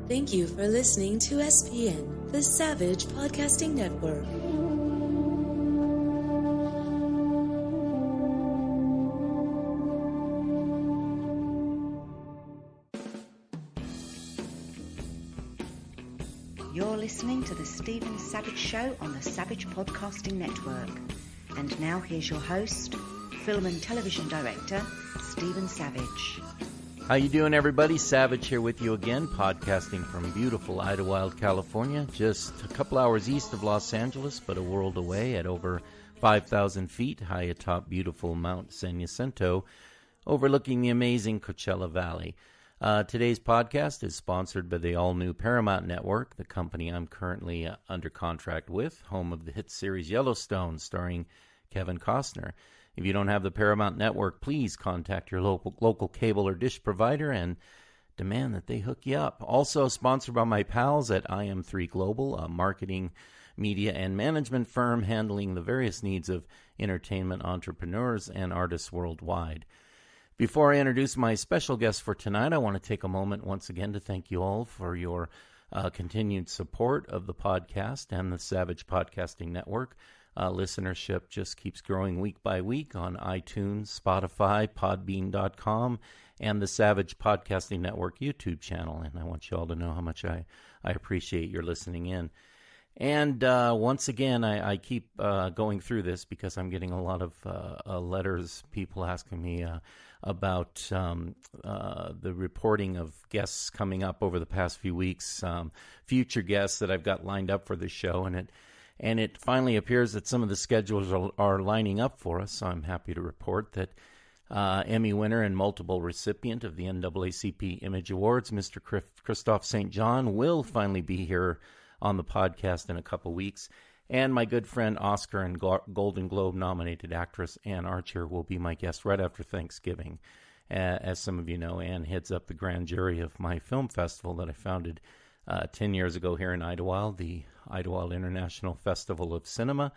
Thank you for listening to SPN, the Savage Podcasting Network. You're listening to the Stephen Savage Show on the Savage Podcasting Network. And now here's your host, film and television director, Stephen Savage. How you doing, everybody? Savage here with you again, podcasting from beautiful Idlewild, California, just a couple hours east of Los Angeles, but a world away at over 5,000 feet high atop beautiful Mount San Jacinto, overlooking the amazing Coachella Valley. Today's podcast is sponsored by the all-new Paramount Network, the company I'm currently under contract with, home of the hit series Yellowstone, starring Kevin Costner. If you don't have the Paramount Network, please contact your local cable or dish provider and demand that they hook you up. Also sponsored by my pals at IM3 Global, a marketing, media, and management firm handling the various needs of entertainment entrepreneurs and artists worldwide. Before I introduce my special guest for tonight, I want to take a moment once again to thank you all for your continued support of the podcast and the Savage Podcasting Network. Listenership just keeps growing week by week on iTunes, Spotify, Podbean.com, and the Savage Podcasting Network YouTube channel. And I want you all to know how much I appreciate your listening in. And once again, I keep going through this because I'm getting a lot of letters, people asking me about the reporting of guests coming up over the past few weeks, future guests that I've got lined up for the show. And it finally appears that some of the schedules are lining up for us. So I'm happy to report that Emmy winner and multiple recipient of the NAACP Image Awards, Mr. Christophe St. John, will finally be here on the podcast in a couple weeks. And my good friend Oscar and Golden Globe nominated actress Ann Archer will be my guest right after Thanksgiving. As some of you know, Ann heads up the grand jury of my film festival that I founded 10 years ago here in Idlewild, the Idlewild International Festival of Cinema.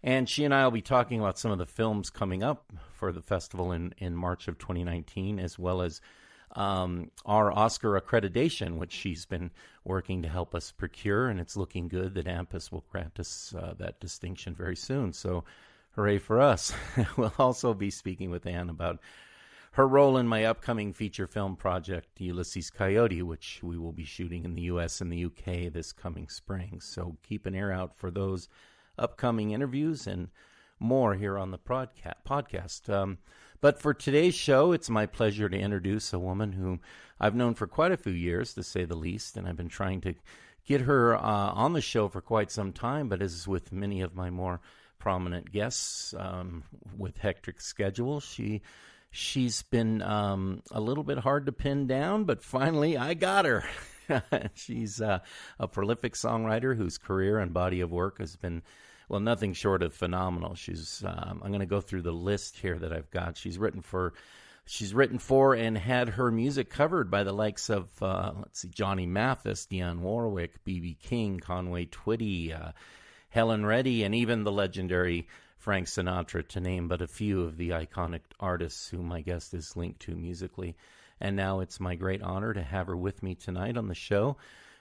And she and I will be talking about some of the films coming up for the festival in March of 2019, as well as our Oscar accreditation, which she's been working to help us procure, and it's looking good that AMPAS will grant us that distinction very soon. So hooray for us. We'll also be speaking with Anne about her role in my upcoming feature film project, Ulysses Coyote, which we will be shooting in the U.S. and the U.K. this coming spring. So keep an ear out for those upcoming interviews and more here on the podcast. But for today's show, it's my pleasure to introduce a woman who I've known for quite a few years, to say the least, and I've been trying to get her on the show for quite some time, but as with many of my more prominent guests with hectic schedules, she's been a little bit hard to pin down, but finally I got her. She's a prolific songwriter whose career and body of work has been, well, nothing short of phenomenal. She's I'm going to go through the list here that I've got. She's written for and had her music covered by the likes of Johnny Mathis, Dionne Warwick, B.B. King, Conway Twitty, Helen Reddy, and even the legendary Frank Sinatra, to name but a few of the iconic artists who my guest is linked to musically. And now it's my great honor to have her with me tonight on the show,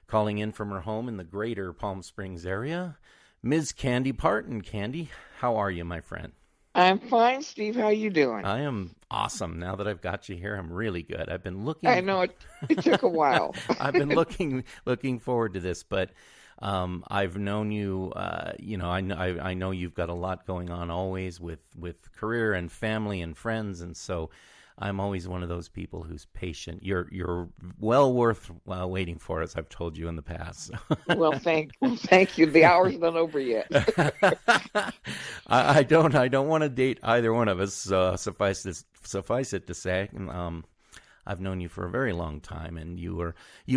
calling in from her home in the greater Palm Springs area, Ms. Candy Parton. Candy, how are you, my friend? I'm fine, Steve. How you doing? I am awesome. Now that I've got you here, I'm really good. I've been looking. I know it took a while. I've been looking forward to this, but I've known you. I know you've got a lot going on always with career and family and friends, and so I'm always one of those people who's patient. You're well worth waiting for, as I've told you in the past. Well, thank you. The hour's not over yet. I don't want to date either one of us. Suffice it to say, I've known you for a very long time, and you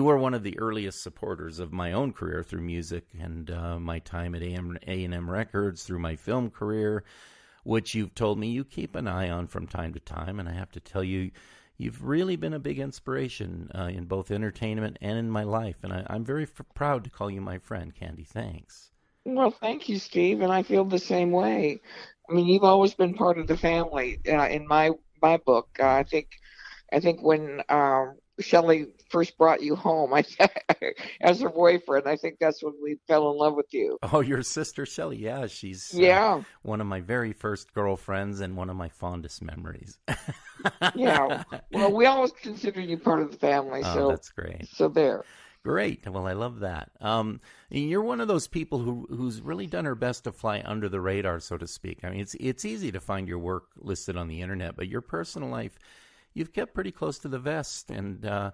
were one of the earliest supporters of my own career through music and my time at A&M Records, through my film career, which you've told me you keep an eye on from time to time. And I have to tell you, you've really been a big inspiration in both entertainment and in my life. And I'm very proud to call you my friend, Candy. Thanks. Well, thank you, Steve. And I feel the same way. I mean, you've always been part of the family in my book. I think when Shelley first brought you home. As her boyfriend, I think that's when we fell in love with you. Oh, your sister Shelley. Yeah, she's Yeah, one of my very first girlfriends and one of my fondest memories. yeah. Well, we always consider you part of the family, Oh, so that's great. there. Great. Well, I love that. You're one of those people who's really done her best to fly under the radar, so to speak. I mean, it's easy to find your work listed on the internet, but your personal life, you've kept pretty close to the vest. And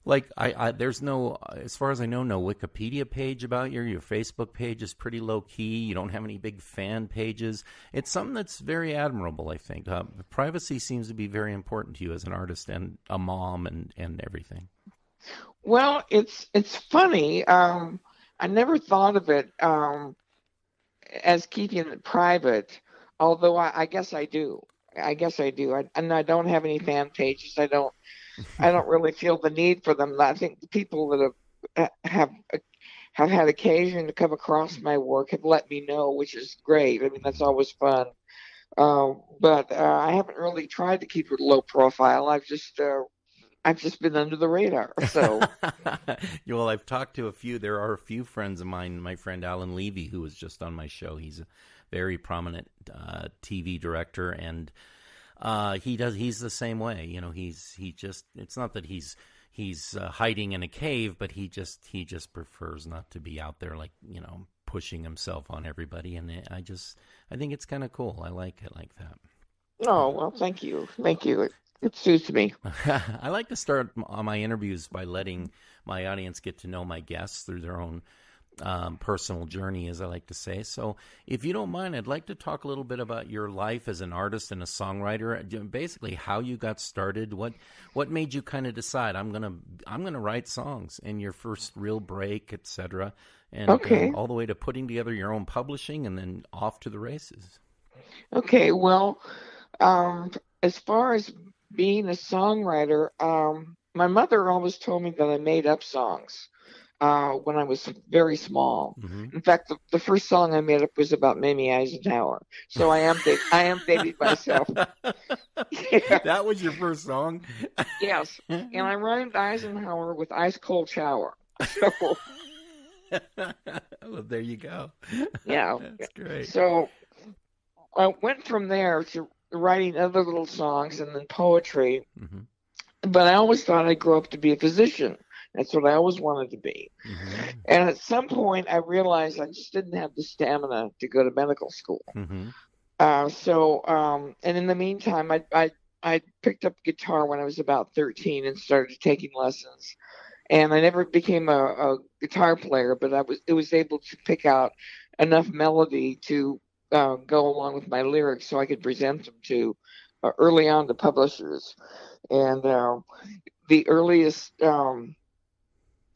like there's no, as far as I know, no Wikipedia page about you. Your Facebook page is pretty low key. You don't have any big fan pages. It's something that's very admirable, I think. Privacy seems to be very important to you as an artist and a mom and everything. Well, it's funny. I never thought of it as keeping it private, although I guess I do. I guess I do. And I don't have any fan pages. I don't really feel the need for them. I think the people that have had occasion to come across my work have let me know, which is great. I mean, that's always fun. But I haven't really tried to keep it low profile. I've just been under the radar. So, well, I've talked to a few. There are a few friends of mine. My friend Alan Levy, who was just on my show. He's a very prominent TV director, and he's the same way. You know, it's not that he's hiding in a cave, but he just prefers not to be out there, like, you know, pushing himself on everybody. And I think it's kind of cool. I like it like that. Oh, well, thank you. It suits me. I like to start my interviews by letting my audience get to know my guests through their own personal journey, as I like to say. So if you don't mind, I'd like to talk a little bit about your life as an artist and a songwriter, basically how you got started, what made you kind of decide I'm gonna write songs, and your first real break, etc., and okay. All the way to putting together your own publishing and then off to the races. Okay, well, as far as being a songwriter, my mother always told me that I made up songs when I was very small. Mm-hmm. In fact, the first song I made up was about Mamie Eisenhower. So I am dating myself. Yeah. That was your first song? Yes, and I rhymed Eisenhower with ice cold shower. So well, there you go. yeah, that's great. So I went from there to writing other little songs and then poetry. Mm-hmm. But I always thought I'd grow up to be a physician. That's what I always wanted to be. Mm-hmm. And at some point, I realized I just didn't have the stamina to go to medical school. Mm-hmm. And in the meantime, I picked up guitar when I was about 13 and started taking lessons. And I never became a guitar player, but I was able to pick out enough melody to go along with my lyrics so I could present them to early on to publishers. And the earliest,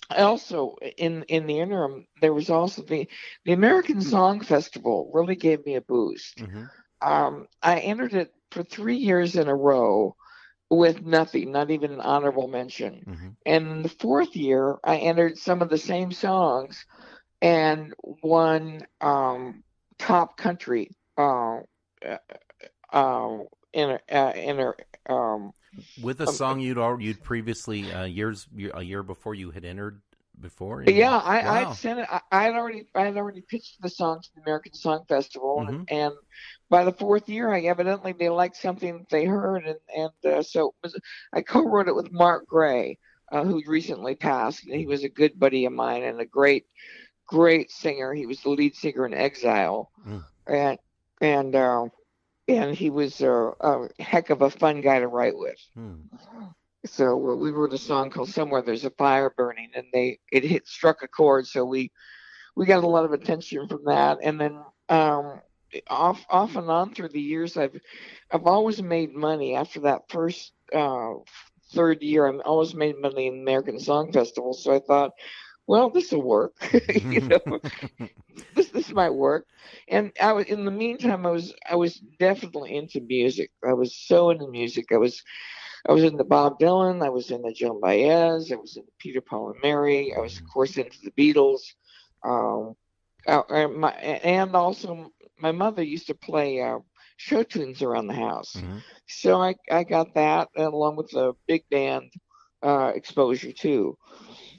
also in the interim, there was also the American Song Festival really gave me a boost. Mm-hmm. I entered it for 3 years in a row with nothing, not even an honorable mention. Mm-hmm. And in the fourth year, I entered some of the same songs and won top country with a song you'd previously a year before you had entered before. Yeah, wow. I'd sent it. I had already pitched the song to the American Song Festival, Mm-hmm. and by the fourth year, evidently they liked something that they heard, and so I co-wrote it with Mark Gray, who recently passed. He was a good buddy of mine and a great singer. He was the lead singer in Exile, and he was a heck of a fun guy to write with. So we wrote a song called "Somewhere There's a Fire Burning," and it struck a chord, so we got a lot of attention from that. And then off and on through the years, I've always made money. After that first third year, I always made money in the American Song Festival. So I thought, well, this will work. This might work. And in the meantime, I was definitely into music. I was so into music. I was into Bob Dylan. I was into Joan Baez. I was into Peter, Paul, and Mary. I was, of course, into the Beatles. And also, my mother used to play show tunes around the house. Mm-hmm. So I got that along with the big band exposure too.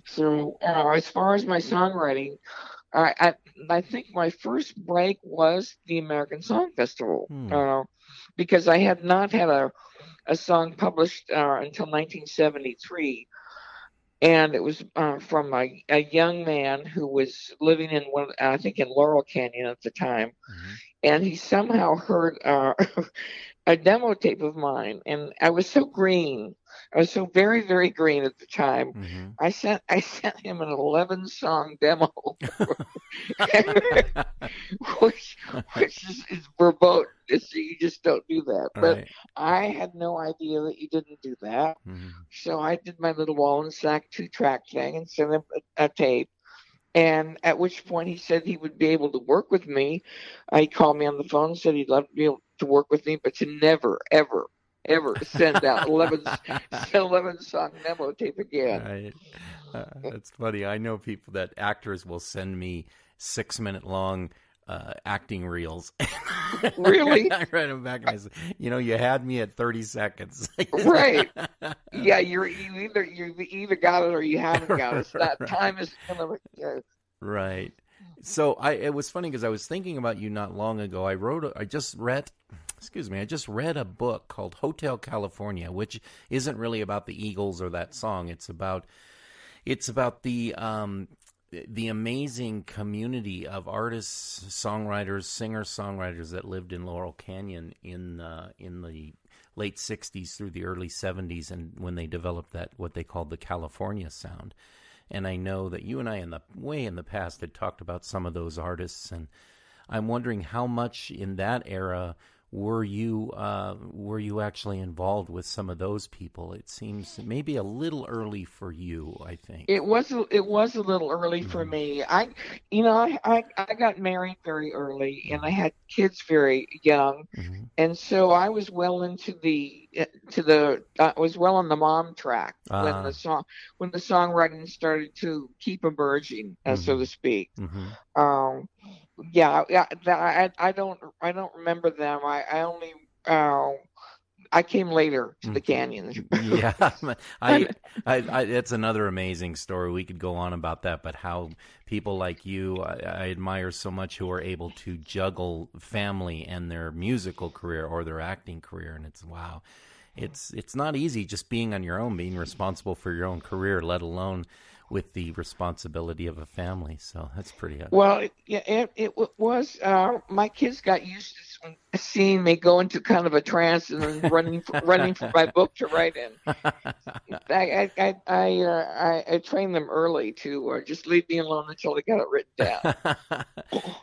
So as far as my songwriting, I I think my first break was the American Song Festival, because I had not had a song published until 1973, and it was from a young man who was living in I think in Laurel Canyon at the time, and he somehow heard a demo tape of mine, and I was so green. I was so very, very green at the time. I sent him an 11-song demo, which is verboten. You just don't do that. But Right. I had no idea that you didn't do that. So I did my little Wallen Sack 2-track thing and sent him a tape. And at which point he said he would be able to work with me. He called me on the phone and said he'd love to be able to work with me, but to never, ever, ever send out 11-song demo tape again. Right. That's funny. I know people that actors will send me 6-minute long acting reels. Really? I read them back and I said, you had me at 30 seconds. Right. Yeah, you either got it or you haven't got it. It's not, Right. time is kind of Right. So it was funny because I was thinking about you not long ago. I just read a book called Hotel California, which isn't really about the Eagles or that song. It's about the amazing community of artists, songwriters, singer-songwriters that lived in Laurel Canyon in the late 60s through the early 70s, and when they developed that, what they called the California sound. And I know that you and I way in the past had talked about some of those artists, and I'm wondering how much in that era were you actually involved with some of those people? It seems maybe a little early for you, I think. It was a little early for me. I got married very early, and I had kids very young, and so I was well into I was well on the mom track when the songwriting started to keep emerging, so to speak. Yeah, I don't remember them. I only I came later to the canyons. Yeah, I that's another amazing story. We could go on about that, but how people like you, I admire so much, who are able to juggle family and their musical career or their acting career, and wow. It's not easy just being on your own, being responsible for your own career, let alone with the responsibility of a family. So that's pretty. Well, it was. My kids got used to seeing me go into kind of a trance and then running for my book to write in. I trained them early to just leave me alone until they got it written down.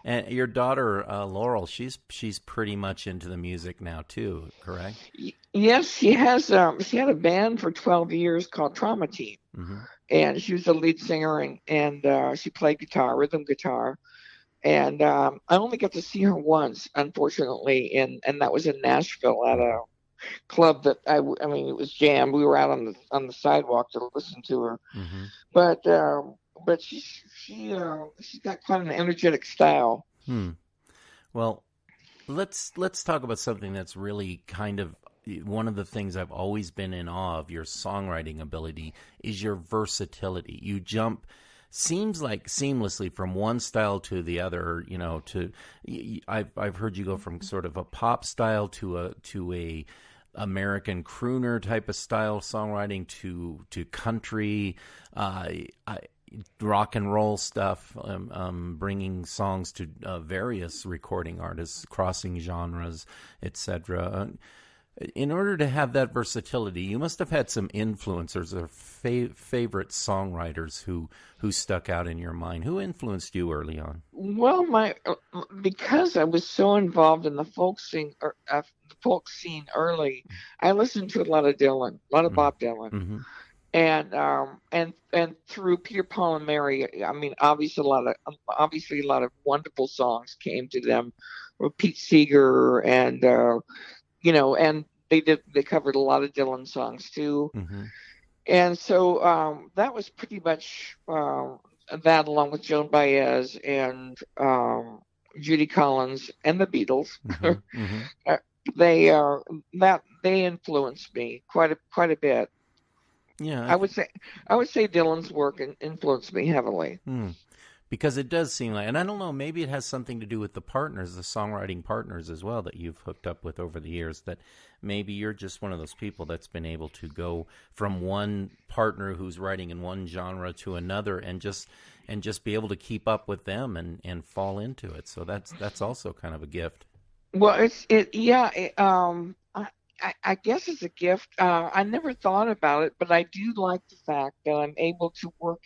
And your daughter Laurel, she's pretty much into the music now too, correct? Yes, she has. She had a band for 12 years called Trauma Team. And she was the lead singer, and she played guitar, rhythm guitar. And I only got to see her once, unfortunately, and that was in Nashville at a club that I mean, it was jammed. We were out on the sidewalk to listen to her. But she's got quite an energetic style. Well, let's talk about something that's really kind of one of the things I've always been in awe of your songwriting ability is your versatility. You jump, seems like seamlessly from one style to the other. I've heard you go from sort of a pop style to a American crooner type of style songwriting to country, rock and roll stuff, bringing songs to various recording artists, crossing genres, etc. In order to have that versatility, you must have had some influencers or favorite songwriters who stuck out in your mind. Who influenced you early on? Well, because I was so involved in the folk scene early, I listened to a lot of Dylan, a lot of Bob Dylan, and through Peter, Paul, and Mary. I mean, obviously a lot of wonderful songs came to them, with Pete Seeger and. And they covered a lot of Dylan songs too. And so that was pretty much that, along with Joan Baez and Judy Collins and the Beatles. They influenced me quite a bit. Yeah, I would say Dylan's work influenced me heavily. because it does seem like, and I don't know, maybe it has something to do with the partners, the songwriting partners as well that you've hooked up with over the years, that maybe you're just one of those people that's been able to go from one partner who's writing in one genre to another and just be able to keep up with them and fall into it. So that's also kind of a gift. Well, I guess it's a gift. I never thought about it, but I do like the fact that I'm able to work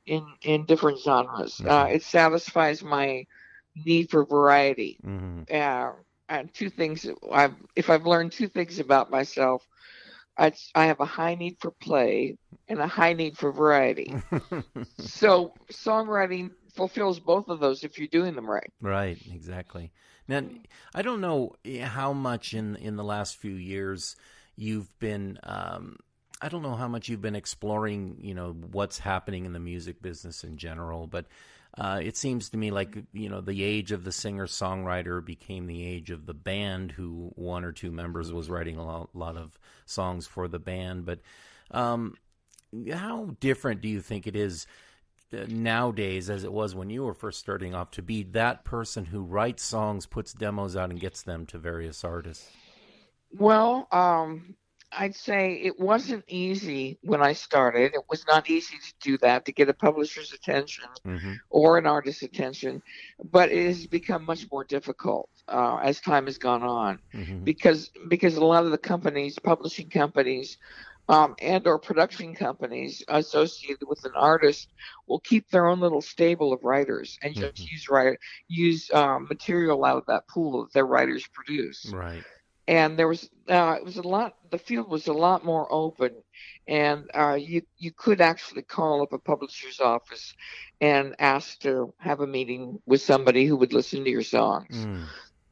in different genres. It satisfies my need for variety. And two things if I've learned two things about myself, I have a high need for play and a high need for variety. So songwriting fulfills both of those if you're doing them right. Right, exactly. Now, I don't know how much in the last few years you've been. I don't know how much you've been exploring, what's happening in the music business in general, but it seems to me like, the age of the singer-songwriter became the age of the band, who one or two members was writing a lot of songs for the band. But how different do you think it is nowadays as it was when you were first starting off to be that person who writes songs, puts demos out, and gets them to various artists? Well, I'd say it wasn't easy when I started. It was not easy to do that, to get a publisher's attention or an artist's attention, but it has become much more difficult as time has gone on, because a lot of the companies, publishing companies, and or production companies associated with an artist will keep their own little stable of writers and just use material out of that pool that their writers produce. Right. And there was it was a lot. The field was a lot more open, and you could actually call up a publisher's office and ask to have a meeting with somebody who would listen to your songs.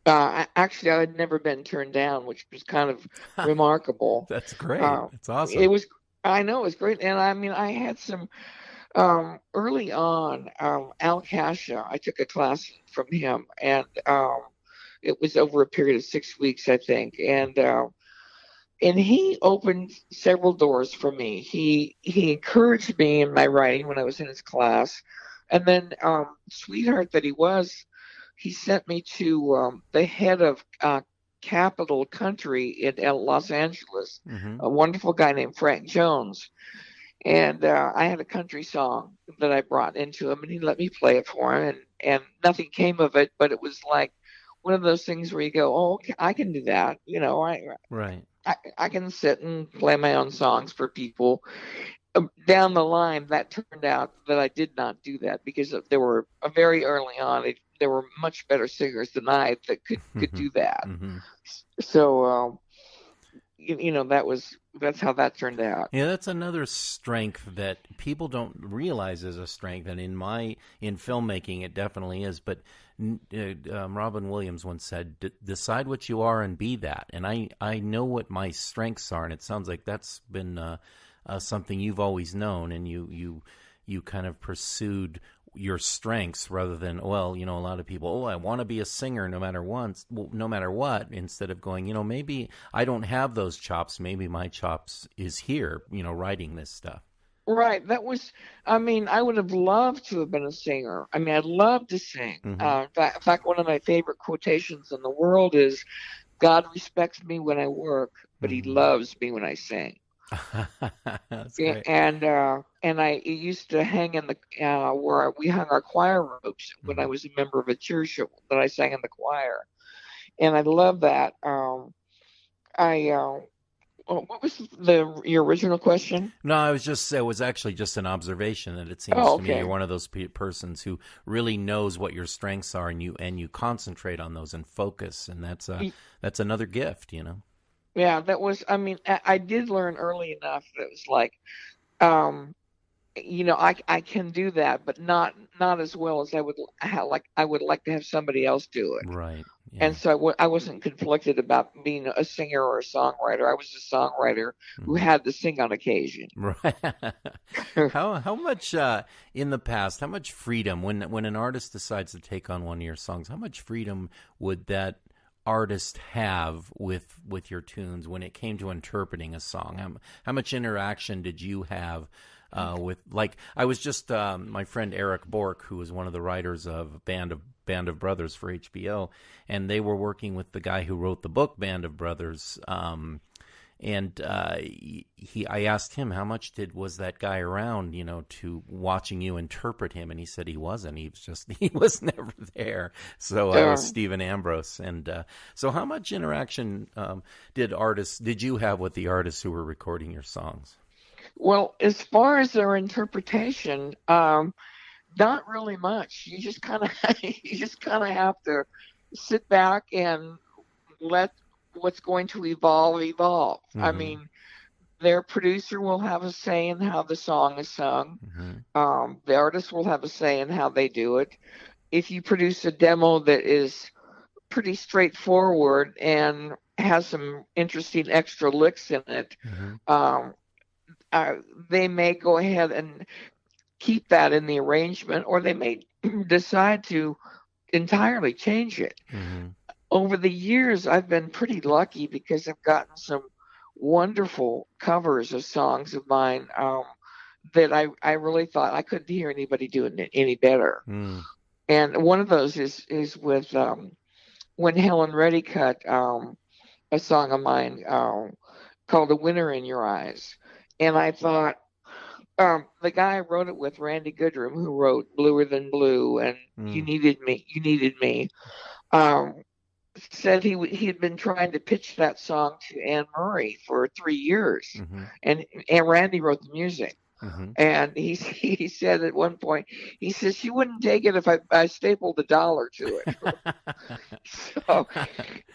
Actually, I had never been turned down, which was kind of remarkable. That's great. That's awesome. It was. I know it was great, and I mean, I had some early on. Al Kasha, I took a class from him, and it was over a period of 6 weeks, I think, and he opened several doors for me. He encouraged me in my writing when I was in his class, and then sweetheart that he was, he sent me to the head of Capitol Country in Los Angeles, a wonderful guy named Frank Jones. And I had a country song that I brought into him, and he let me play it for him, and nothing came of it, but it was like one of those things where you go, oh, okay, I can do that. I can sit and play my own songs for people. Down the line, that turned out that I did not do that, because there were very early on, there were much better singers than I that could do that. So, that's how that turned out. Yeah, that's another strength that people don't realize is a strength, and in filmmaking it definitely is. But Robin Williams once said, "Decide what you are and be that." And I know what my strengths are, and it sounds like that's been something you've always known, and you kind of pursued your strengths rather than, a lot of people, I want to be a singer no matter what, instead of going, maybe I don't have those chops, maybe my chops is here, writing this stuff. Right. That was, I would have loved to have been a singer. I'd love to sing. In fact, one of my favorite quotations in the world is, God respects me when I work, but he loves me when I sing. That's great. And I used to hang in the where we hung our choir robes when I was a member of a church that I sang in the choir, and I love that. What was your original question? No, it was actually just an observation that it seems to me you're one of those persons who really knows what your strengths are, and you concentrate on those and focus, and that's another gift, Yeah, that was, I did learn early enough that it was like, I can do that, but not as well as I would like to have somebody else do it. Right. Yeah. And so I wasn't conflicted about being a singer or a songwriter. I was a songwriter who had to sing on occasion. Right. How much in the past? How much freedom when an artist decides to take on one of your songs? How much freedom would that artists have with your tunes when it came to interpreting a song? How much interaction did you have with, like, I was just my friend Eric Bork, who was one of the writers of Band of Brothers for HBO, and they were working with the guy who wrote the book Band of Brothers. I asked him how much was that guy around, to watching you interpret him, and he said he wasn't. He was never there. So I was Stephen Ambrose, and so how much interaction did you have with the artists who were recording your songs? Well, as far as their interpretation, not really much. You just kind of have to sit back and let what's going to evolve. Mm-hmm. I mean, their producer will have a say in how the song is sung. Mm-hmm. The artist will have a say in how they do it. If you produce a demo that is pretty straightforward and has some interesting extra licks in it, mm-hmm. They may go ahead and keep that in the arrangement, or they may decide to entirely change it. Mm-hmm. Over the years, I've been pretty lucky because I've gotten some wonderful covers of songs of mine that I really thought I couldn't hear anybody doing it any better. Mm. And one of those is with when Helen Reddy cut a song of mine called "A Winter in Your Eyes," and I thought the guy I wrote it with, Randy Goodrum, who wrote "Bluer Than Blue" and "You Needed Me," said he had been trying to pitch that song to Anne Murray for 3 years, mm-hmm. and Randy wrote the music. Mm-hmm. And he said at one point, he says she wouldn't take it if I stapled $1 to it. So,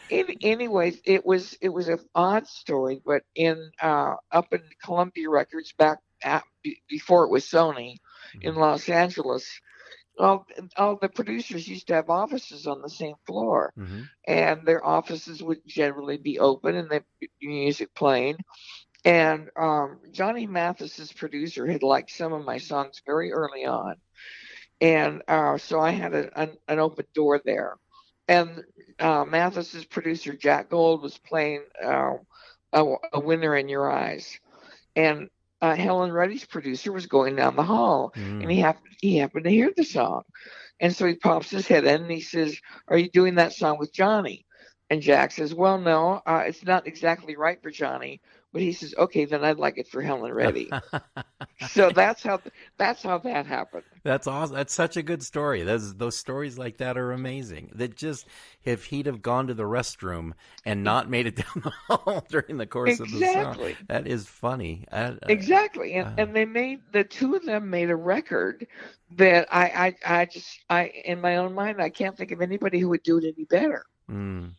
anyways, it was an odd story, but up in Columbia Records back before it was Sony, mm-hmm. in Los Angeles. All the producers used to have offices on the same floor, mm-hmm. and their offices would generally be open and the music playing. And Johnny Mathis's producer had liked some of my songs very early on, and so I had an open door there. And Mathis's producer Jack Gold was playing "A Winter in Your Eyes," and Helen Reddy's producer was going down the hall, and he happened to hear the song, and so he pops his head in and he says, "Are you doing that song with Johnny?" And Jack says, "Well, no, it's not exactly right for Johnny, but he says, okay, then I'd like it for Helen Reddy." So that's how that happened. That's awesome. That's such a good story. Those stories like that are amazing. That just, if he'd have gone to the restroom and not made it down the hall during the course of the song, that is funny. Exactly. And the two of them made a record that I in my own mind, I can't think of anybody who would do it any better. Mm.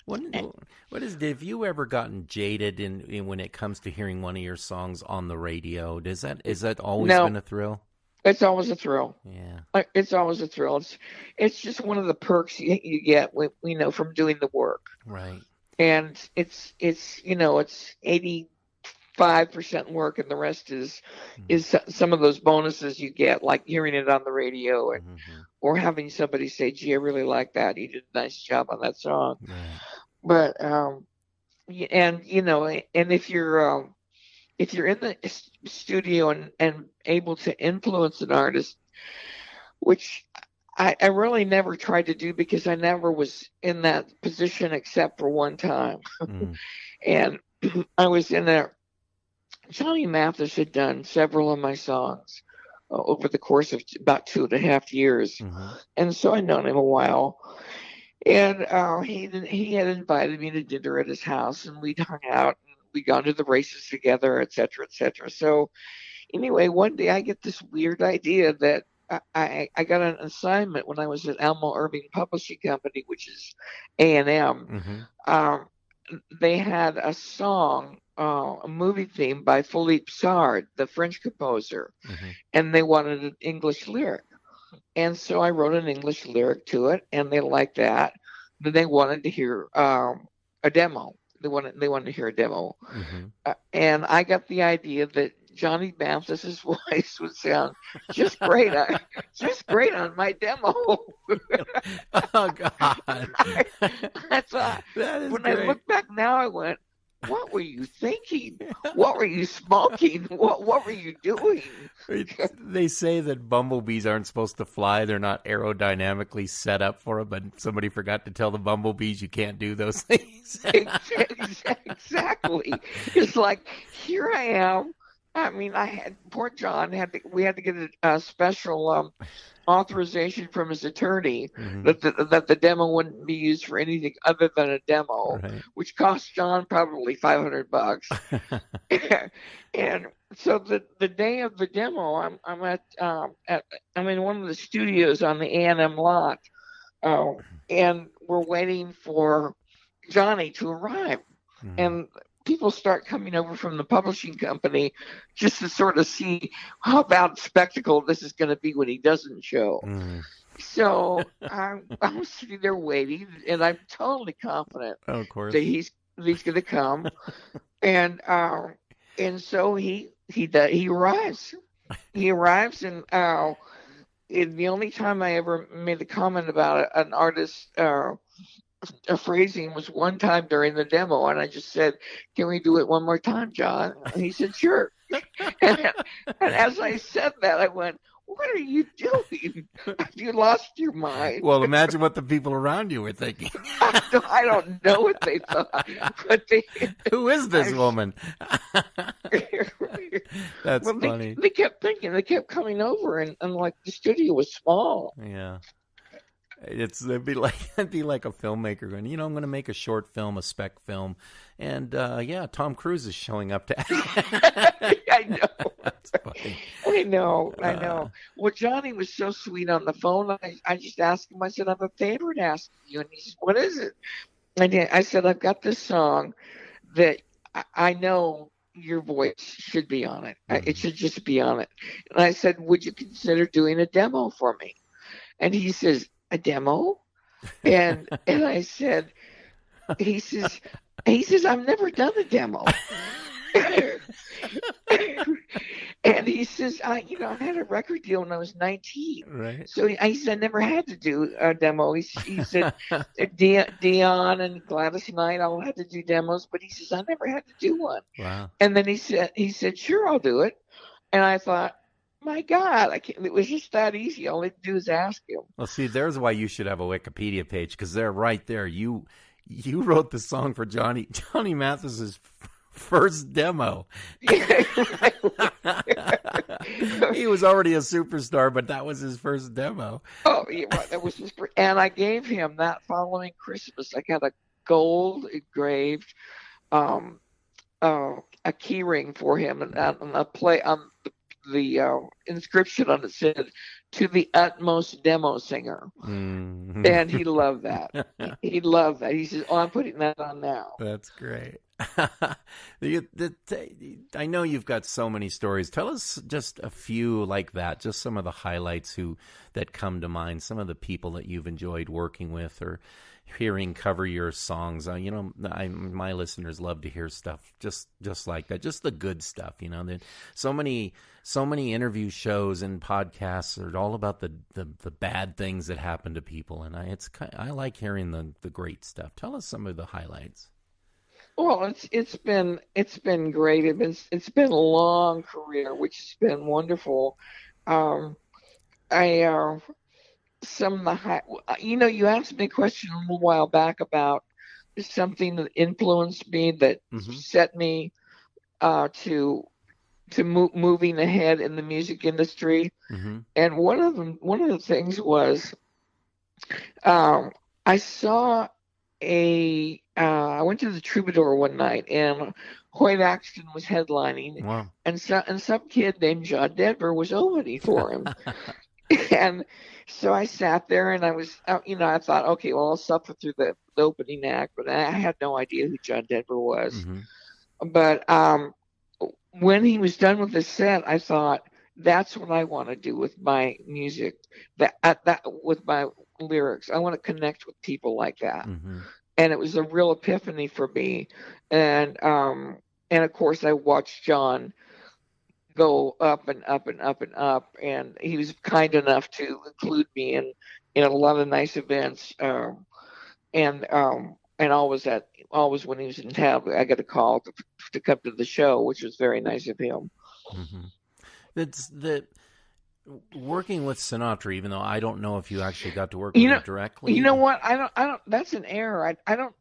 Have you ever gotten jaded in when it comes to hearing one of your songs on the radio? Is that always been a thrill? It's always a thrill. Yeah. It's always a thrill. It's just one of the perks you get from doing the work. Right. And it's 85% work, and the rest is some of those bonuses you get, like hearing it on the radio and mm-hmm. or having somebody say, "Gee, I really like that. You did a nice job on that song." Right. But and if you're in the studio and able to influence an artist, which I really never tried to do because I never was in that position except for one time. And I was in a Johnny Mathis had done several of my songs over the course of about 2.5 years. Mm-hmm. And so I'd known him a while. And he had invited me to dinner at his house, and we'd hung out, and we'd gone to the races together, et cetera, et cetera. So anyway, one day I get this weird idea that I got an assignment when I was at Almo Irving Publishing Company, which is A&M. Mm-hmm. They had a song, a movie theme by Philippe Sard, the French composer, mm-hmm. and they wanted an English lyric. And so I wrote an English lyric to it, and they liked that. Then they wanted to hear a demo. They wanted to hear a demo. Mm-hmm. And I got the idea that Johnny Mathis's voice would sound just great, just great on my demo. Oh God, I thought, that is when great. I look back now, I went, "What were you thinking? What were you smoking? What were you doing?" They say that bumblebees aren't supposed to fly; they're not aerodynamically set up for it. But somebody forgot to tell the bumblebees you can't do those things. Exactly. It's like, here I am. I mean, poor John we had to get a special authorization from his attorney that the demo wouldn't be used for anything other than a demo, Right. which cost John probably $500. And so the day of the demo, I'm in one of the studios on the A&M lot, and we're waiting for Johnny to arrive, and people start coming over from the publishing company just to sort of see how bad spectacle this is going to be when he doesn't show. So I'm sitting there waiting, and I'm totally confident of course. that he's going to come, and so he arrives. He arrives, and the only time I ever made a comment about an artist a phrasing was one time during the demo, and I just said, "Can we do it one more time, John?" And he said, "Sure." And as I said that, I went, "What are you doing? Have you lost your mind?" Well, imagine what the people around you were thinking. I don't know what they thought, but who is this woman? That's funny. They kept thinking, they kept coming over, and like the studio was small. Yeah. It'd be like a filmmaker going, I'm going to make a short film, a spec film, and Tom Cruise is showing up to act. I know. That's funny. I know. Well, Johnny was so sweet on the phone. I just asked him. I said, "I have a favor to ask you," and he said, "What is it?" I said, "I've got this song that I know your voice should be on it. It should just be on it." And I said, "Would you consider doing a demo for me?" And he says, "A demo?" And I said, he says, "I've never done a demo." And he says, I had a record deal when I was 19. Right. So he said, "I never had to do a demo." He said, Dionne and Gladys Knight all had to do demos, but he says, "I never had to do one." Wow. And then he said, "Sure, I'll do it." And I thought, my God, it was just that easy. All I had to do is ask him. Well, see, there's why you should have a Wikipedia page, because they're right there. You wrote the song for Johnny Mathis's first demo. He was already a superstar, but that was his first demo. Oh, yeah, that was his first. And I gave him that following Christmas. I got a gold engraved a key ring for him, and a play on the inscription on it said, "To the utmost demo singer." Mm-hmm. And he loved that. He loved that. He says, "Oh, I'm putting that on now." That's great. I know you've got so many stories. Tell us just a few like that, just some of the highlights that come to mind, some of the people that you've enjoyed working with or hearing cover your songs. My listeners love to hear stuff just like that, just the good stuff. That so many interview shows and podcasts are all about the bad things that happen to people, and I like hearing the great stuff. Tell us some of the highlights. Well, it's been great. It's been a long career, which has been wonderful. Some of the you asked me a question a little while back about something that influenced me, that set me to moving ahead in the music industry. And one of the things was I saw I went to the Troubadour one night, and Hoyt Axton was headlining. Wow. And some kid named John Denver was opening for him. And so I sat there, and I was, I thought, okay, well, I'll suffer through the opening act, but I had no idea who John Denver was. But when he was done with his set, I thought, that's what I want to do with my music, that with my lyrics. I want to connect with people like that. And it was a real epiphany for me. And of course, I watched John go up and up and up and up. And he was kind enough to include me in a lot of nice events. And always when he was in town, I got a call to come to the show, which was very nice of him. Mm-hmm. It's that working with Sinatra, even though I don't know if you actually got to work with him directly. You know what? I don't. That's an error. I don't.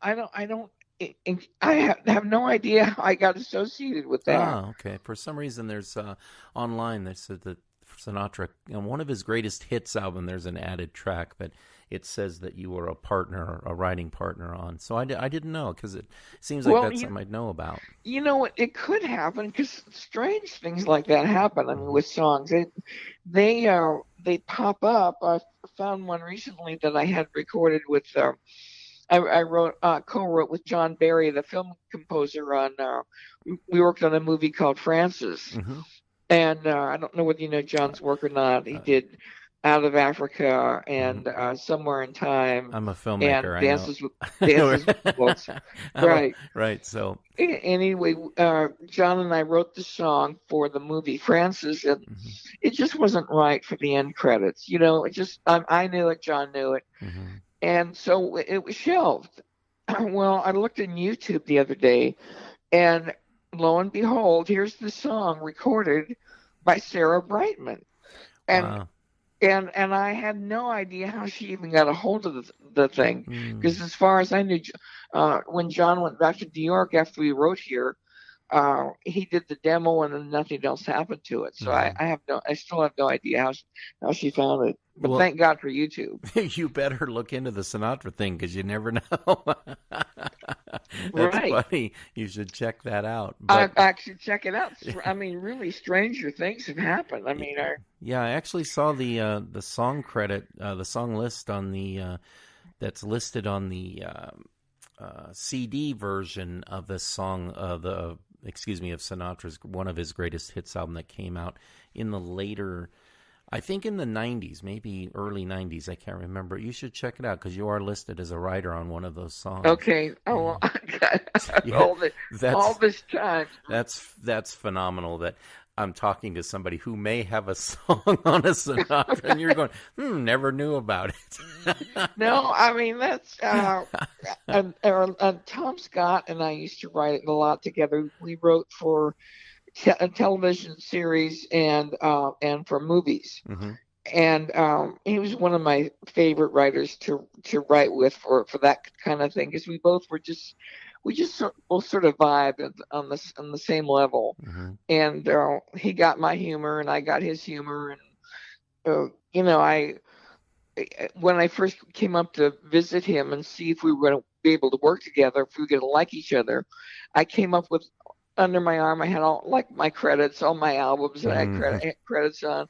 I have no idea how I got associated with that. Oh, okay. For some reason, there's online they said that Sinatra, on one of his greatest hits album, there's an added track, but it says that you were a partner, a writing partner on. So I didn't know, because it seems like that's something I'd know about. You know what? It could happen, because strange things like that happen. I mean, with songs, they pop up. I found one recently that I had recorded with. I co-wrote with John Barry, the film composer. We worked on a movie called Francis, Mm-hmm. and I don't know whether you know John's work or not. He did Out of Africa and Somewhere in Time. I'm a filmmaker. And Dances with Books. Right. Right. So anyway, John and I wrote the song for the movie Francis, and it just wasn't right for the end credits. You know, it just I knew it, John knew it. Mm-hmm. And so it was shelved. Well, I looked in YouTube the other day, and lo and behold, here's the song recorded by Sarah Brightman. And wow. and I had no idea how she even got a hold of the thing, because as far as I knew, when John went back to New York after we wrote here, he did the demo and then nothing else happened to it. So I still have no idea how she found it. But well, thank God for YouTube. You better look into the Sinatra thing, because you never know. That's right. funny. You should check that out. I should check it out. I mean, really stranger things have happened. I mean, yeah, I actually saw the song credit, the song list on the that's listed on the CD version of the song of Sinatra's, one of his greatest hits album that came out in the later, I think in the 90s, maybe early 90s. I can't remember. You should check it out, because you are listed as a writer on one of those songs. Okay. Oh, well, I got all this time. That's phenomenal that I'm talking to somebody who may have a song on a Sinatra, and you're going, never knew about it. No, I mean, that's Tom Scott and I used to write it a lot together. We wrote for a television series and for movies. Mm-hmm. And he was one of my favorite writers to write with for that kind of thing, because we both sort of vibed on the same level. Mm-hmm. And he got my humor and I got his humor. And when I first came up to visit him and see if we were going to be able to work together, if we were going to like each other, I came up with, under my arm, I had all like my credits, all my albums that I had credits on.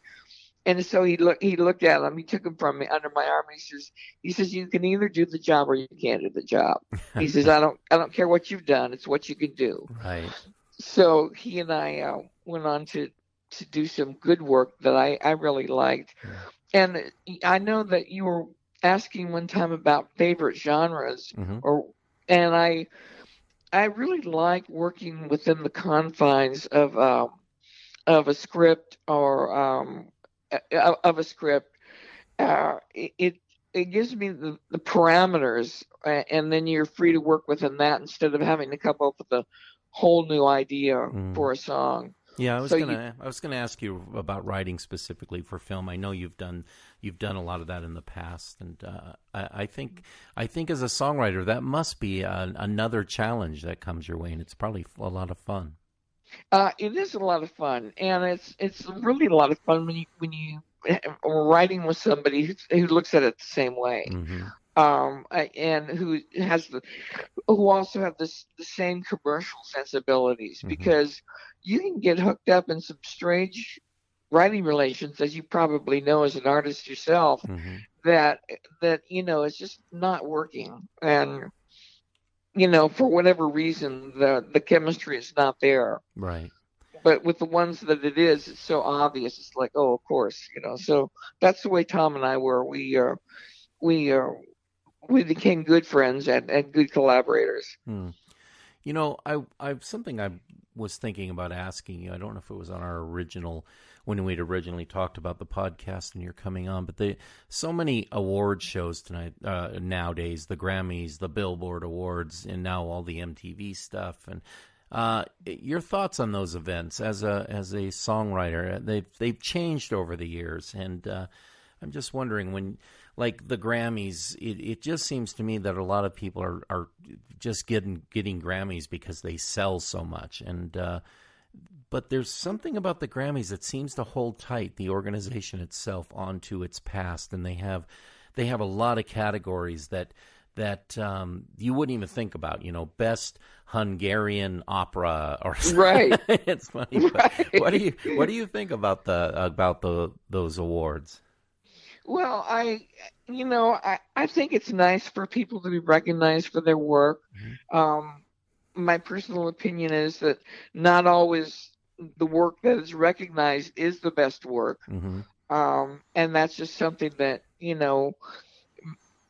And so he looked at them. He took them from me under my arm. He says, you can either do the job or you can't do the job. He says, I don't care what you've done. It's what you can do. Right. So he and I went on to do some good work that I really liked. Yeah. And I know that you were asking one time about favorite genres, and I really like working within the confines of a script or of a script. It gives me the parameters, and then you're free to work within that instead of having to come up with a whole new idea for a song. Yeah, I was gonna ask you about writing specifically for film. I know you've done a lot of that in the past, and I think as a songwriter that must be another challenge that comes your way, and it's probably a lot of fun. It is a lot of fun, and it's really a lot of fun when you are writing with somebody who looks at it the same way. Mm-hmm. And who also have the same commercial sensibilities, because you can get hooked up in some strange writing relations, as you probably know as an artist yourself, that it's just not working, and for whatever reason the chemistry is not there. Right. But with the ones that it is, it's so obvious. It's like, oh, of course, So that's the way Tom and I were. We became good friends and good collaborators. I've something I was thinking about asking you. I don't know if it was on our original, when we'd originally talked about the podcast and you're coming on, but so many award shows tonight, nowadays, the Grammys, the Billboard Awards, and now all the MTV stuff. And your thoughts on those events as a songwriter? They've changed over the years, and I'm just wondering, when, like the Grammys, it just seems to me that a lot of people are just getting Grammys because they sell so much, and but there's something about the Grammys that seems to hold tight the organization itself onto its past, and they have a lot of categories that you wouldn't even think about, best Hungarian opera or right. It's funny, but Right. what do you think about those awards? Well, I think it's nice for people to be recognized for their work. My personal opinion is that not always the work that is recognized is the best work. And that's just something that,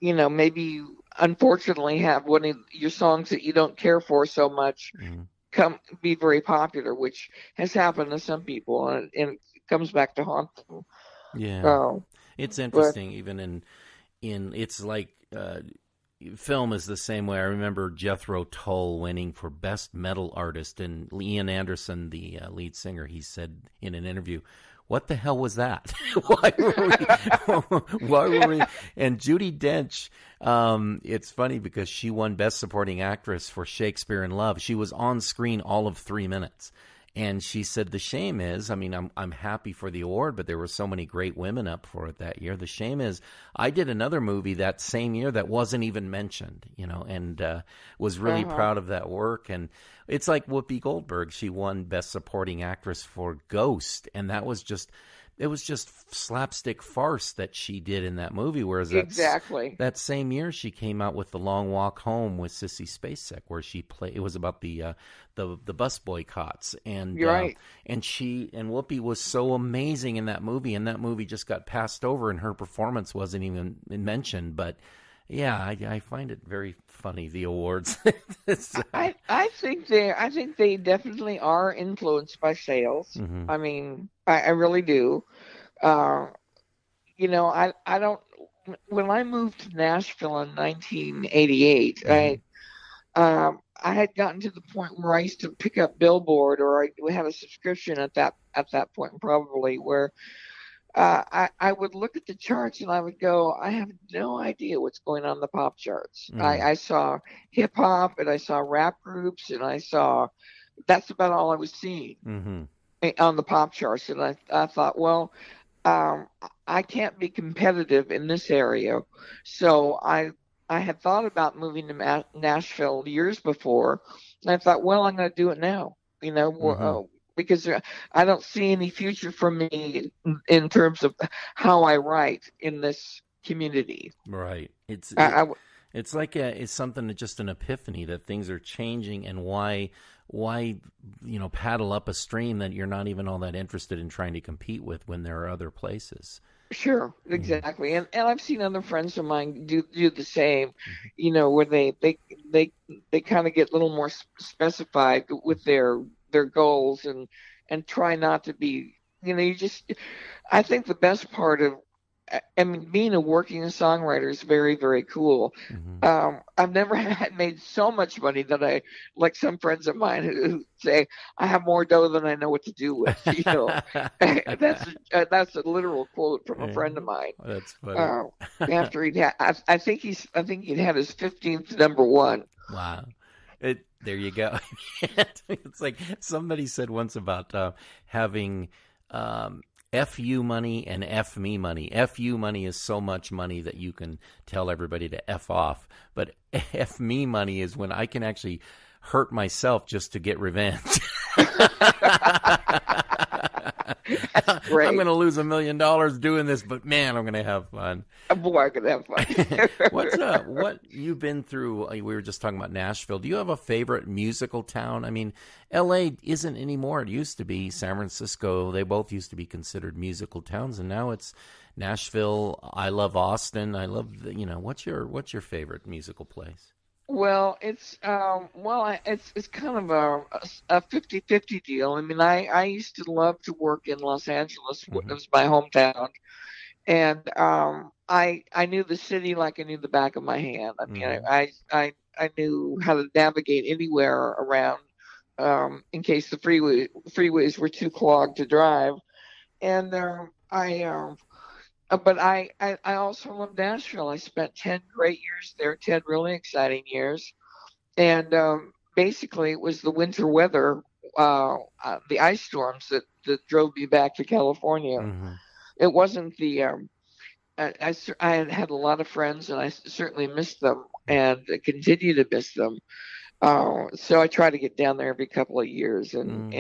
maybe you unfortunately have one of your songs that you don't care for so much be very popular, which has happened to some people, and it comes back to haunt them. Yeah. It's interesting, even in it's like film is the same way. I remember Jethro Tull winning for Best Metal Artist, and Ian Anderson, the lead singer, he said in an interview, "What the hell was that? Why were we?" And Judi Dench, it's funny because she won Best Supporting Actress for Shakespeare in Love. She was on screen all of 3 minutes. And she said, the shame is, I mean, I'm happy for the award, but there were so many great women up for it that year. The shame is, I did another movie that same year that wasn't even mentioned, and was really proud of that work. And it's like Whoopi Goldberg. She won Best Supporting Actress for Ghost, and it was just slapstick farce that she did in that movie. Whereas that same year, she came out with The Long Walk Home with Sissy Spacek, where she played. It was about the bus boycotts, and You're right. And Whoopi was so amazing in that movie, and that movie just got passed over, and her performance wasn't even mentioned. But yeah, I find it very funny, the awards. I think they definitely are influenced by sales. I mean, I really do. I don't. When I moved to Nashville in 1988, I had gotten to the point where I used to pick up Billboard, or I had a subscription at that point, probably, where I would look at the charts and I would go, I have no idea what's going on in the pop charts. I saw hip hop, and I saw rap groups, and that's about all I was seeing on the pop charts. And I thought, well, I can't be competitive in this area. So I had thought about moving to Nashville years before, and I thought, well, I'm going to do it now, because I don't see any future for me in terms of how I write in this community. Right. It's like it's something that just an epiphany that things are changing, and why paddle up a stream that you're not even all that interested in trying to compete with when there are other places. Sure, exactly. And I've seen other friends of mine do the same, where they kind of get a little more specified with their goals, and try not to be, I think the best part of, being a working songwriter is very, very cool. I've never made so much money that like some friends of mine who say, I have more dough than I know what to do with. That's a literal quote from a friend of mine. That's funny. After I think he'd had his 15th number one. Wow. There you go. It's like somebody said once about having FU money and F me money. FU money is so much money that you can tell everybody to F off. But F me money is when I can actually hurt myself just to get revenge. That's great. I'm going to lose $1 million doing this, but man, I'm going to have fun. Boy, I'm going to have fun. What you've been through? We were just talking about Nashville. Do you have a favorite musical town? I mean, L.A. isn't anymore. It used to be. San Francisco. They both used to be considered musical towns, and now it's Nashville. I love Austin. I love what's your favorite musical place? Well, it's kind of a 50-50 deal. I mean, I used to love to work in Los Angeles. It Hmm. was my hometown, and I knew the city like I knew the back of my hand. I mean, Hmm. I knew how to navigate anywhere around, in case the freeways were too clogged to drive. And but I also love Nashville. I spent 10 great years there, 10 really exciting years. And basically, it was the winter weather, the ice storms that drove me back to California. Hmm. It wasn't I had had a lot of friends, and I certainly missed them and continue to miss them. So I try to get down there every couple of years and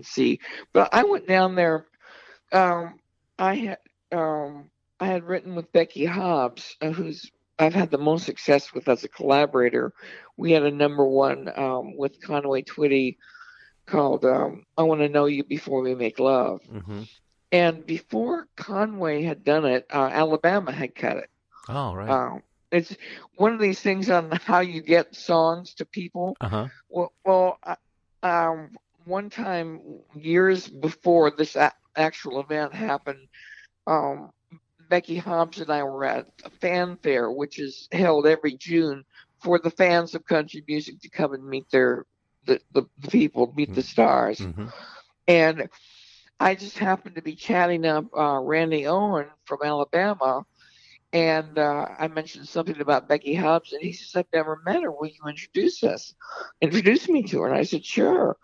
see. But I went down there. Um, I had I had written with Becky Hobbs, who's I've had the most success with as a collaborator. We had a number one with Conway Twitty called "I Want to Know You Before We Make Love." Hmm. And before Conway had done it, Alabama had cut it. Oh, right. It's one of these things on how you get songs to people. Uh-huh. Well, one time years before this actual event happened, um, Becky Hobbs and I were at a fan fair, which is held every June for the fans of country music to come and meet the people, meet the stars. Mm-hmm. And I just happened to be chatting up Randy Owen from Alabama, and I mentioned something about Becky Hobbs, and he says, "I've never met her. Will you introduce me to her?" And I said, "Sure."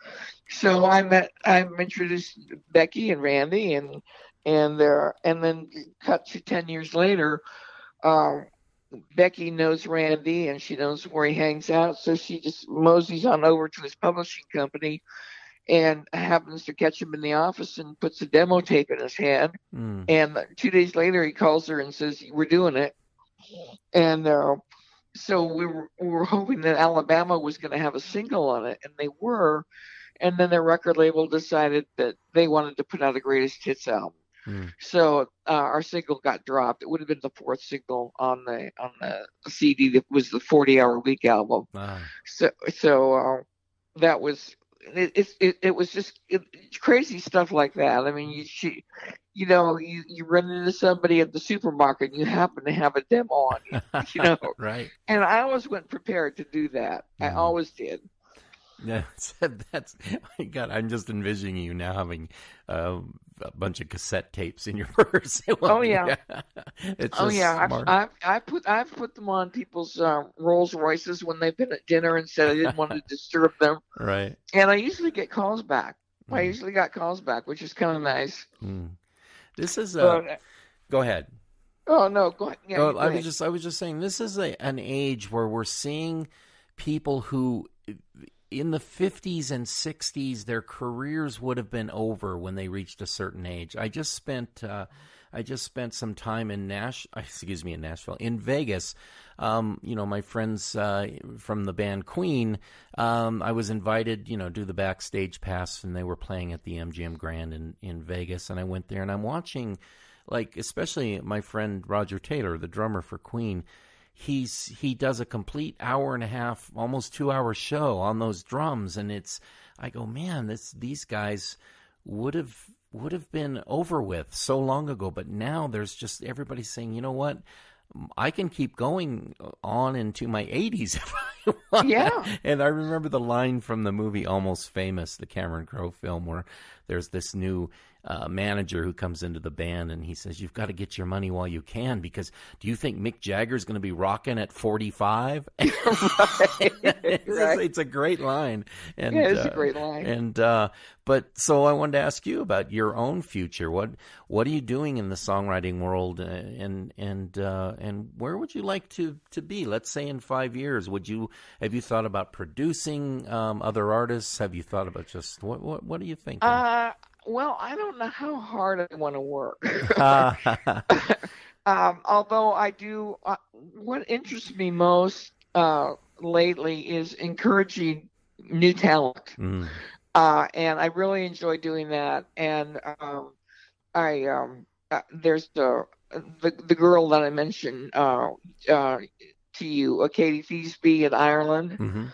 So I introduced Becky and Randy, and then cut to 10 years later. Uh, Becky knows Randy, and she knows where he hangs out, so she just moseys on over to his publishing company and happens to catch him in the office and puts a demo tape in his hand. Mm. And 2 days later, he calls her and says, "We're doing it." And so we were hoping that Alabama was going to have a single on it, and they were. And then their record label decided that they wanted to put out a greatest hits album. Mm. So our single got dropped. It would have been the fourth single on the CD that was the 40-hour week album. Ah. So that was it was just crazy stuff like that. I mean, you run into somebody at the supermarket and you happen to have a demo on you, you know. Right. And I always went prepared to do that. I Mm. always did. Yeah, that's. God, I'm just envisioning you now having a bunch of cassette tapes in your purse. Oh yeah. It's Oh just yeah, smart. I've put them on people's Rolls Royces when they've been at dinner and said I didn't want to disturb them, Right. and I usually get calls back. I Mm. usually got calls back, which is kind of nice. Mm. This is a. But Go ahead. oh no, go ahead. Yeah, Oh, you go ahead. I was just saying this is an age where we're seeing people who in the 50s and 60s their careers would have been over when they reached a certain age. I just spent some time in Nashville, in Vegas. My friends from the band Queen, I was invited, do the backstage pass, and they were playing at the MGM Grand in Vegas, and I went there, and I'm watching, like, especially my friend Roger Taylor, the drummer for Queen. He does a complete hour and a half, almost 2 hour show on those drums, and I go, man, these guys would have been over with so long ago, but now there's just everybody saying, you know what, I can keep going on into my 80s if I want. Yeah. And I remember the line from the movie Almost Famous, the Cameron Crowe film, where there's this new manager who comes into the band and he says, "You've got to get your money while you can, because do you think Mick Jagger's going to be rocking at 45?" Right. Right. It's a great line. And, Yeah, it's a great line. But so I wanted to ask you about your own future. What are you doing in the songwriting world, and where would you like to be? Let's say in 5 years, have you thought about producing other artists? Have you thought about just what are you thinking? Well, I don't know how hard I want to work. Mm. Although I do, what interests me most lately is encouraging new talent. And I really enjoy doing that. And there's the girl that I mentioned to you, Katie Thiesby in Ireland. Mm-hmm.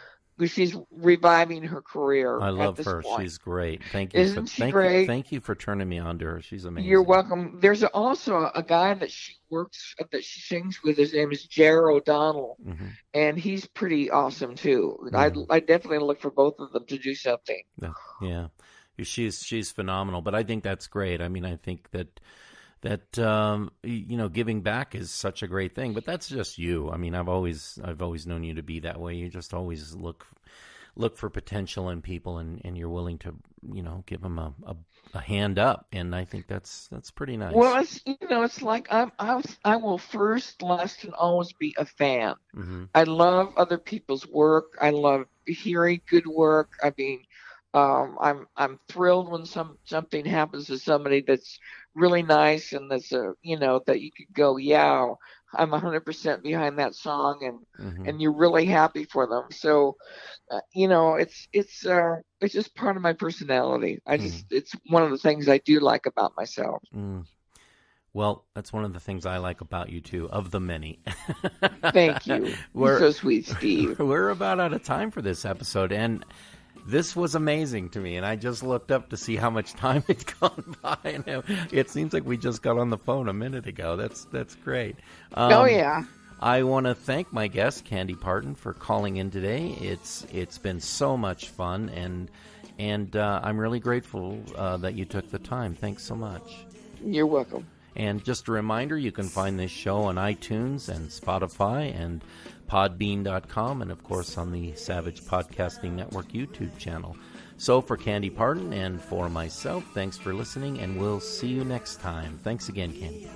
She's reviving her career. I love at this her. point. She's great. Thank you. Isn't she great? Thank you for turning me on to her. She's amazing. You're welcome. There's also a guy that she sings with. His name is Jer O'Donnell, Mm-hmm. and he's pretty awesome too. Mm-hmm. I definitely look for both of them to do something. Yeah, she's phenomenal. But I think that's great. I mean, I think that giving back is such a great thing. But that's just you. I mean, I've always known you to be that way. You just always look for potential in people, and you're willing to give them a hand up. And I think that's pretty nice. Well, it's like I will first, last, and always be a fan. Mm-hmm. I love other people's work. I love hearing good work. I mean, I'm thrilled when something happens to somebody that's really nice, and that's that you could go, yeah, I'm 100% behind that song, and you're really happy for them. So, it's just part of my personality. It's one of the things I do like about myself. Mm. Well, that's one of the things I like about you too, of the many. Thank you. You're so sweet, Steve. We're about out of time for this episode, and this was amazing to me, and I just looked up to see how much time had gone by, and it seems like we just got on the phone a minute ago. That's great. Oh, yeah. I want to thank my guest, Candy Parton, for calling in today. It's been so much fun, and I'm really grateful that you took the time. Thanks so much. You're welcome. And just a reminder, you can find this show on iTunes and Spotify and Podbean.com, and of course on the Savage Podcasting Network YouTube channel. So for Candy Parton and for myself, thanks for listening, and we'll see you next time. Thanks again, Candy.